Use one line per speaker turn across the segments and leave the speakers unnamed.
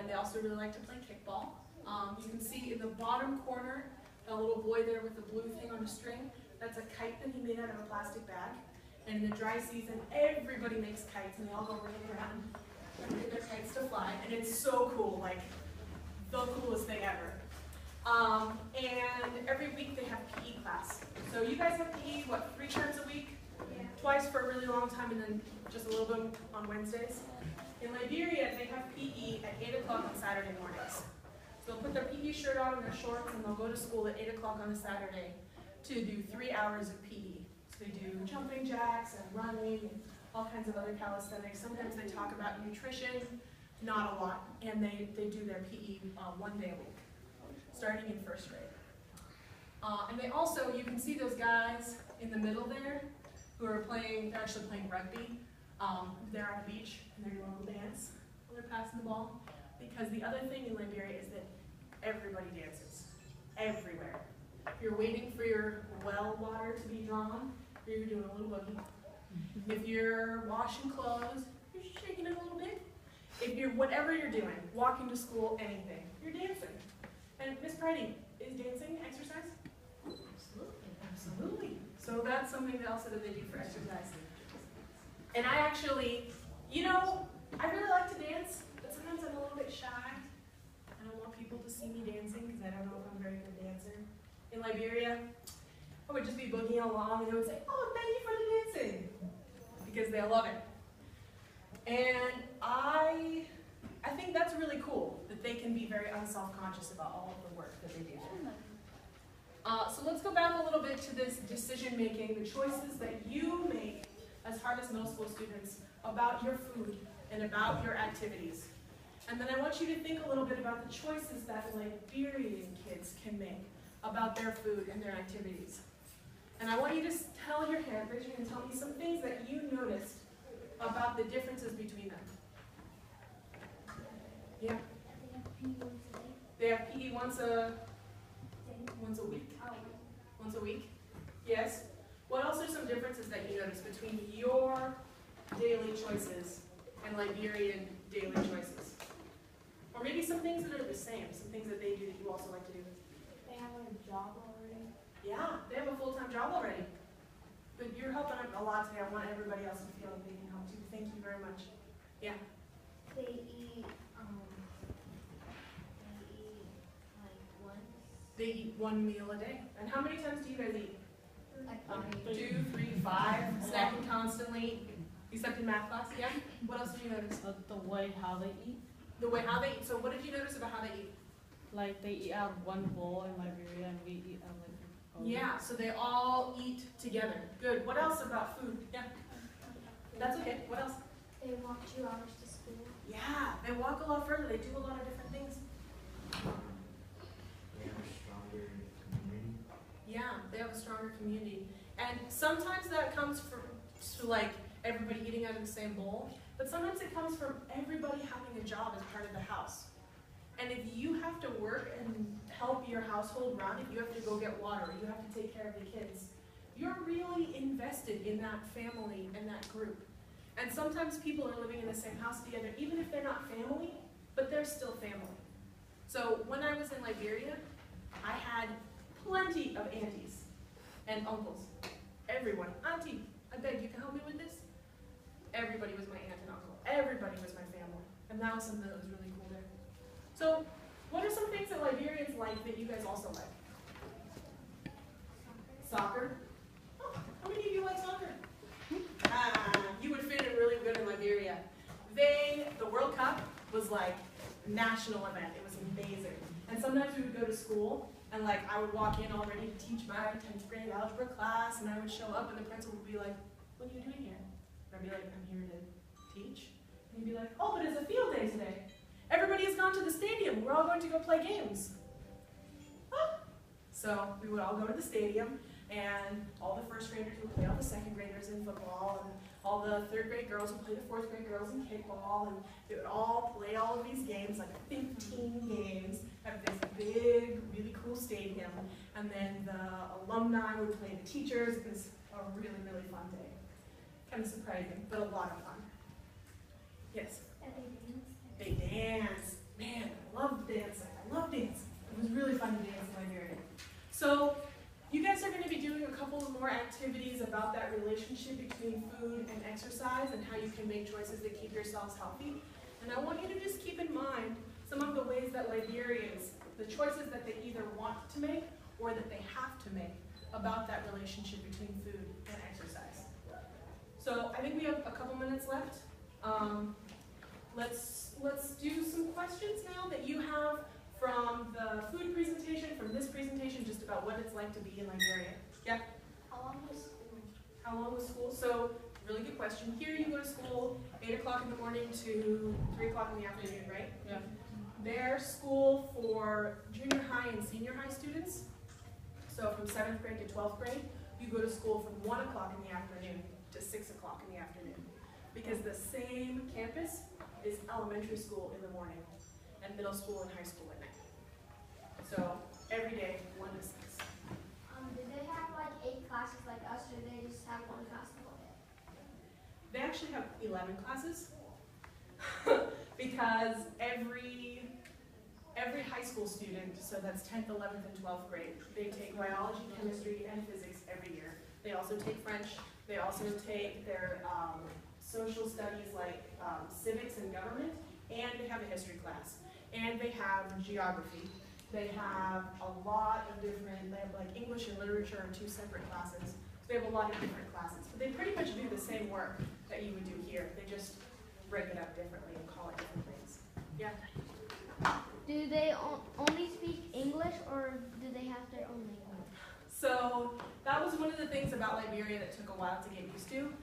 they also really like to play kickball. You can see in the bottom corner, a little boy there with the blue thing on a string. That's a kite that he made out of a plastic bag. And in the dry season, everybody makes kites, and they all go running around and get their kites to fly. And it's so cool, like the coolest thing ever. And every week they have PE class. So you guys have PE, what, 3 times a week?
Yeah.
Twice for a really long time, and then just a little bit on Wednesdays. In Liberia, they have PE at 8 o'clock on Saturday mornings. So they'll put their PE shirt on and their shorts, and they'll go to school at 8 o'clock on a Saturday to do 3 hours of PE. So they do jumping jacks and running and all kinds of other calisthenics. Sometimes they talk about nutrition, not a lot, and they do their PE 1 day a week, starting in 1st grade. And they also, you can see those guys in the middle there who are playing, they're actually playing rugby. They're on the beach and they're doing a little dance while they're passing the ball. Because the other thing in Liberia is that everybody dances, everywhere. You're waiting for your well water to be drawn, you're doing a little boogie. If you're washing clothes, you're shaking it a little bit. If you're, whatever you're doing, walking to school, anything, you're dancing. And Miss Pridey, is dancing exercise?
Absolutely.
Absolutely. So that's something else that they do for exercise. And I actually, you know, I really like to dance, but sometimes I'm a little bit shy. I don't want people to see me dancing because I don't know if I'm a very good dancer. In Liberia, I would just be boogieing along and they would say, oh, thank you for the dancing, because they love it. And I think that's really cool, that they can be very unself-conscious about all of the work that they do. So let's go back a little bit to this decision-making, the choices that you make as Harvest Middle School students about your food and about your activities. And then I want you to think a little bit about the choices that Liberian kids can make about their food and their activities. And I want you to raise your hand and tell me some things that you noticed about the differences between them. Yeah? They have PE once a week? Once a week? Yes? What else are some differences that you notice between your daily choices and Liberian daily choices? Or maybe some things that are the same, some things that they do that you also like to do.
They have a job already.
Yeah, they have a full-time job already. But you're helping a lot today. I want everybody else to feel like they can help too. Thank you very much. Yeah?
They eat like once.
They eat 1 meal a day. And how many times do you guys eat?
Like
2, 3, 5, snacking constantly, except in math class, yeah? What else did you notice?
The way how they eat.
The way how they eat. So what did you notice about how they eat?
Like they eat out of one bowl in Liberia and we eat out like
Yeah, so they all eat together. Good. What else about food? Yeah. That's okay. What else?
They walk 2 hours to school.
Yeah, they walk a lot further. They do a lot of different things.
They have a stronger community.
Yeah, they have a stronger community. And sometimes that comes from like everybody eating out of the same bowl, but sometimes it comes from everybody having a job as part of the house. And if you have to work and help your household run, if you have to go get water, you have to take care of the kids, you're really invested in that family and that group. And sometimes people are living in the same house together, even if they're not family, but they're still family. So when I was in Liberia, I had plenty of aunties and uncles. Everyone. Auntie, I beg you can help me with this? Everybody was my aunt and uncle. Everybody was my family. And that was something that was really cool there. So, what are some things that Liberians like that you guys also like? Soccer. Oh, how many of you like soccer? You would fit in really good in Liberia. The World Cup was like a national event. It was amazing. And sometimes we would go to school and I would walk in already to teach my 10th grade algebra class, and I would show up and the principal would be like, what are you doing here? And I'd be like, I'm here to teach. And he'd be like, oh, but it's a field day today. Everybody has gone to the stadium. We're all going to go play games. Huh? So we would all go to the stadium, and all the first graders would play all the second graders in football, and all the third grade girls would play the fourth grade girls in kickball, and they would all play all of these games, like 15 games, at this big, really cool stadium. And then the alumni would play the teachers. It was a really, really fun day. Kind of surprising, but a lot of fun. Yes?
And they dance.
They dance. Man, So you guys are going to be doing a couple of more activities about that relationship between food and exercise and how you can make choices that keep yourselves healthy. And I want you to just keep in mind some of the ways that Liberians, the choices that they either want to make or that they have to make about that relationship between food and exercise. So I think we have a couple minutes left. Let's do some questions now that you have from the food presentation, from this presentation, just about what it's like to be in Liberia. Yeah?
How long was school?
How long was school? So, really good question. Here you go to school 8 o'clock in the morning to 3 o'clock in the afternoon, right?
Yeah.
Their school for junior high and senior high students, so from 7th grade to 12th grade, you go to school from 1 o'clock in the afternoon to 6 o'clock in the afternoon. Because the same campus is elementary school in the morning and middle school and high school at night. So every day, 1 to 6.
Did they have like 8 classes like us, or did they just have 1 class the whole day?
They actually have 11 classes because every high school student, so that's 10th, 11th, and 12th grade, they take biology, chemistry, and physics every year. They also take French. They also take their social studies like civics and government, and they have a history class. And they have geography. They have a lot of different, they have like English and literature are 2 separate classes. So they have a lot of different classes. But they pretty much do the same work that you would do here. They just break it up differently and call it different things. Yeah?
Do they only speak English, or do they have their own language?
So that was one of the things about Liberia that took a while to get used to.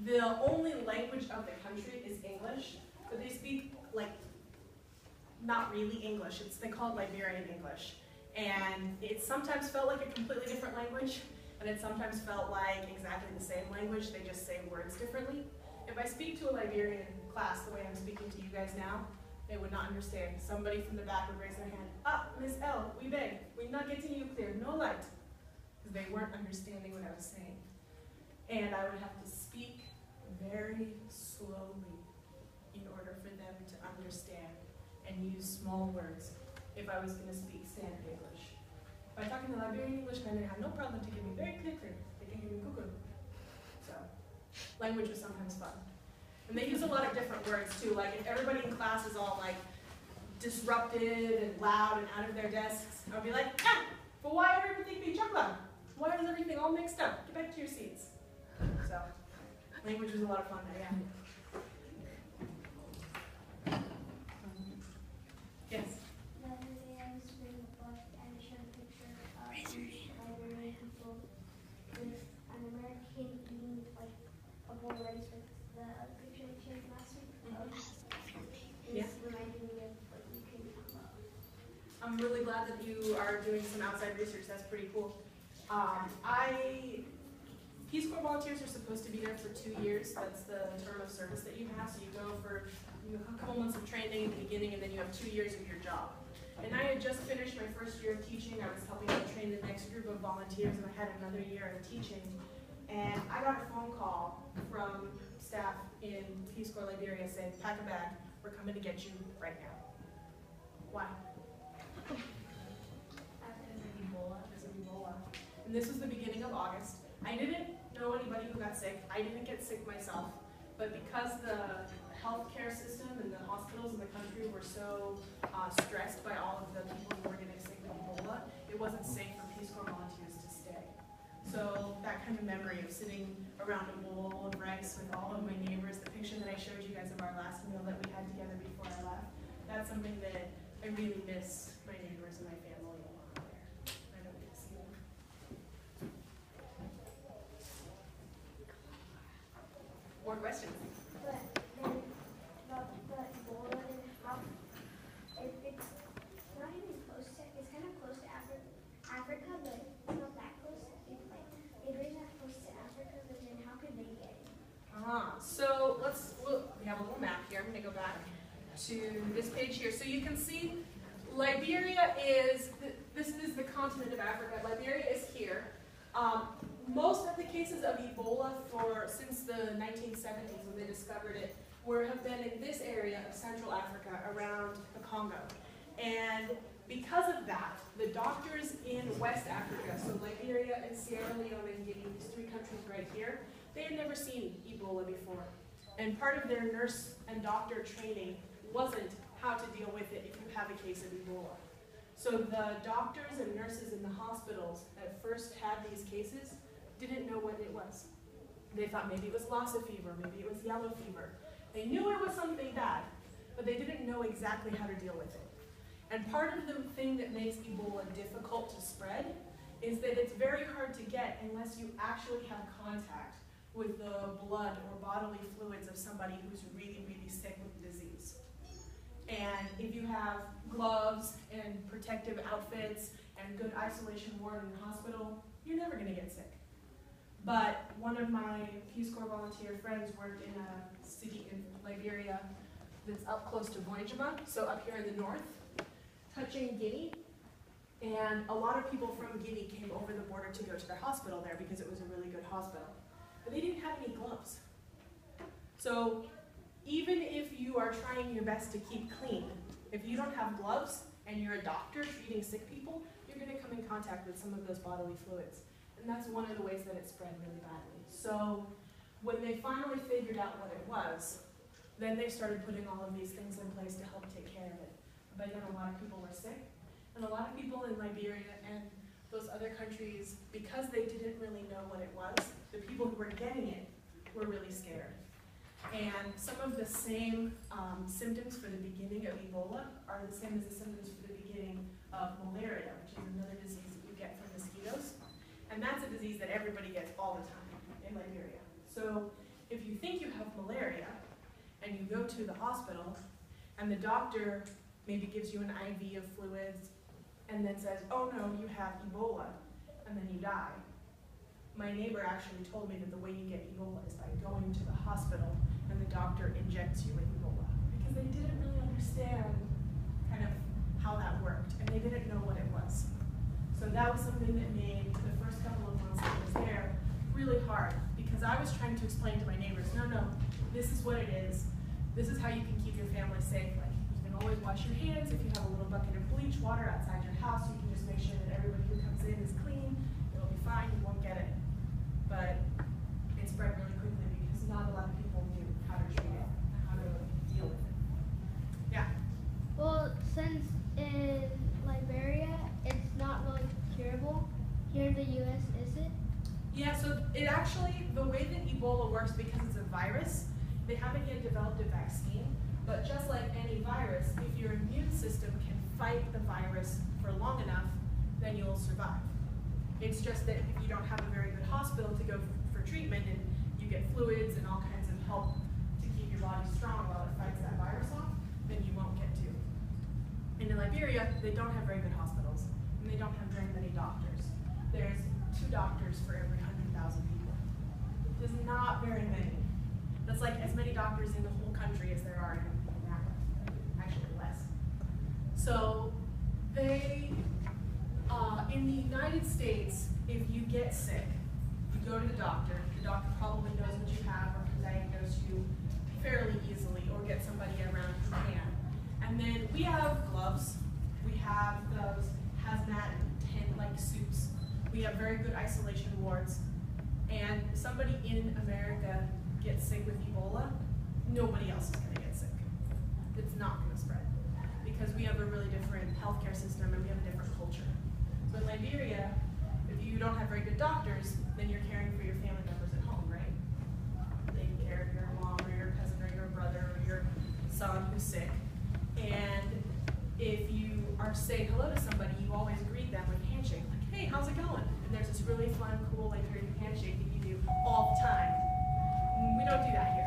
The only language of the country is English, but they speak like not really English. They call it Liberian English. And it sometimes felt like a completely different language, and it sometimes felt like exactly the same language, they just say words differently. If I speak to a Liberian class the way I'm speaking to you guys now, they would not understand. Somebody from the back would raise their hand. Ah, Miss L, we beg. We're not getting you clear. No light. Because they weren't understanding what I was saying. And I would have to speak very slowly in order for them to understand and use small words if I was going to speak standard English. By talking to Liberian English, men have no problem to give me very clear. They can give me cuckoo. So, language was sometimes fun. And they use a lot of different words too, like if everybody in class is all like disrupted and loud and out of their desks, I would be like, ah, but why everything be chocolate? Why is everything all mixed up? Get back to your seats. So, language was a lot of fun there, yeah. Yes?
The other day I was reading a book and it showed a picture of Liberian people with an American eating like a bowl of rice with the picture that showed last week.
Yeah.
It's reminding me of what you can talk about.
I'm really glad that you are doing some outside research. That's pretty cool. Peace Corps volunteers are supposed to be there for 2 years. That's the term of service that you have. So you go for a couple months of training in the beginning, and then you have 2 years of your job. And I had just finished my first year of teaching. I was helping to train the next group of volunteers, and I had another year of teaching. And I got a phone call from staff in Peace Corps Liberia saying, pack a bag, we're coming to get you right now. Why? Because of Ebola. And this was the beginning of August. I didn't know anybody who got sick. I didn't get sick myself. But because the healthcare system and the hospitals in the country were so stressed by all of the people who were getting sick with Ebola, it wasn't safe for Peace Corps volunteers to stay. So that kind of memory of sitting around a bowl of rice with all of my neighbors, the picture that I showed you guys of our last meal that we had together before I left, that's something that I really miss my neighbors and my family a lot there. I don't get to see them. More questions?
But then about the Ebola and how it's not even close to, it's kind of close to Africa, but it's not that close. It's like, if it's not close to Africa, but then how could they get it?
So we have a little map here. I'm going to go back to this page here. So you can see Liberia is, this is the continent of Africa. Liberia is here. Most of the cases of Ebola since the 1970s when they discovered it have been in this area of Central Africa around the Congo. And because of that, the doctors in West Africa, so Liberia and Sierra Leone and Guinea, these 3 countries right here, they had never seen Ebola before. And part of their nurse and doctor training wasn't how to deal with it if you have a case of Ebola. So the doctors and nurses in the hospitals that first had these cases didn't know what it was. They thought maybe it was Lassa fever, maybe it was yellow fever. They knew it was something bad, but they didn't know exactly how to deal with it. And part of the thing that makes Ebola difficult to spread is that it's very hard to get unless you actually have contact with the blood or bodily fluids of somebody who's really, really sick with the disease. And if you have gloves and protective outfits and good isolation ward in the hospital, you're never going to get sick. But one of my Peace Corps volunteer friends worked in a city in Liberia that's up close to Boyajima, so up here in the north, touching Guinea. And a lot of people from Guinea came over the border to go to their hospital there because it was a really good hospital. But they didn't have any gloves. So even if you are trying your best to keep clean, if you don't have gloves and you're a doctor treating sick people, you're going to come in contact with some of those bodily fluids. And that's one of the ways that it spread really badly. So when they finally figured out what it was, then they started putting all of these things in place to help take care of it. But then a lot of people were sick, and a lot of people in Liberia and those other countries, because they didn't really know what it was, the people who were getting it were really scared. And some of the same symptoms for the beginning of Ebola are the same as the symptoms for the beginning of malaria, which is another disease that you get from mosquitoes. And that's a disease that everybody gets all the time in Liberia. So if you think you have malaria and you go to the hospital and the doctor maybe gives you an IV of fluids and then says, oh no, you have Ebola, and then you die. My neighbor actually told me that the way you get Ebola is by going to the hospital and the doctor injects you with Ebola, because they didn't really understand kind of how that worked, and they didn't know what it was. So that was something that made the first couple of months that I was there really hard, because I was trying to explain to my neighbors, no, this is what it is. This is how you can keep your family safe. Like, you can always wash your hands. If you have a little bucket of bleach water outside your house, you can just make sure that everybody who comes in is clean. It'll be fine, you won't get it. But it spread really quickly because not a lot of people knew how to treat it, how to deal with it. Yeah?
Well, since in Liberia it's not really curable, here in the US, is it?
Yeah, so it actually, the way that Ebola works, because it's a virus, they haven't yet developed a vaccine, but just like any virus, if your immune system can fight the virus for long enough, then you'll survive. It's just that if you don't have a very good hospital to go for treatment and you get fluids and all kinds of help to keep your body strong while it fights that virus off, then you won't get to. And in Liberia, they don't have very good hospitals, and they don't have very many doctors. There's 2 doctors for every 100,000 people. There's not very many. That's like as many doctors in the whole country as there are in America, actually less. So they, in the United States, if you get sick, you go to the doctor probably knows what you have or can diagnose you fairly easily or get somebody around who can. And then we have gloves, we have those hazmat tent-like suits, we have very good isolation wards, and somebody in America gets sick with Ebola, nobody else is going to get sick. It's not going to spread because we have a really different healthcare system and we have a different culture. So in Liberia, if you don't have very good doctors, then you're caring for your family members at home, right? Taking care of your mom or your cousin or your brother or your son who's sick. And if you are saying hello to somebody, you always greet them with a handshake, like, hey, how's it going? And there's this really fun, cool Liberian handshake that you do all the time. We don't do that here.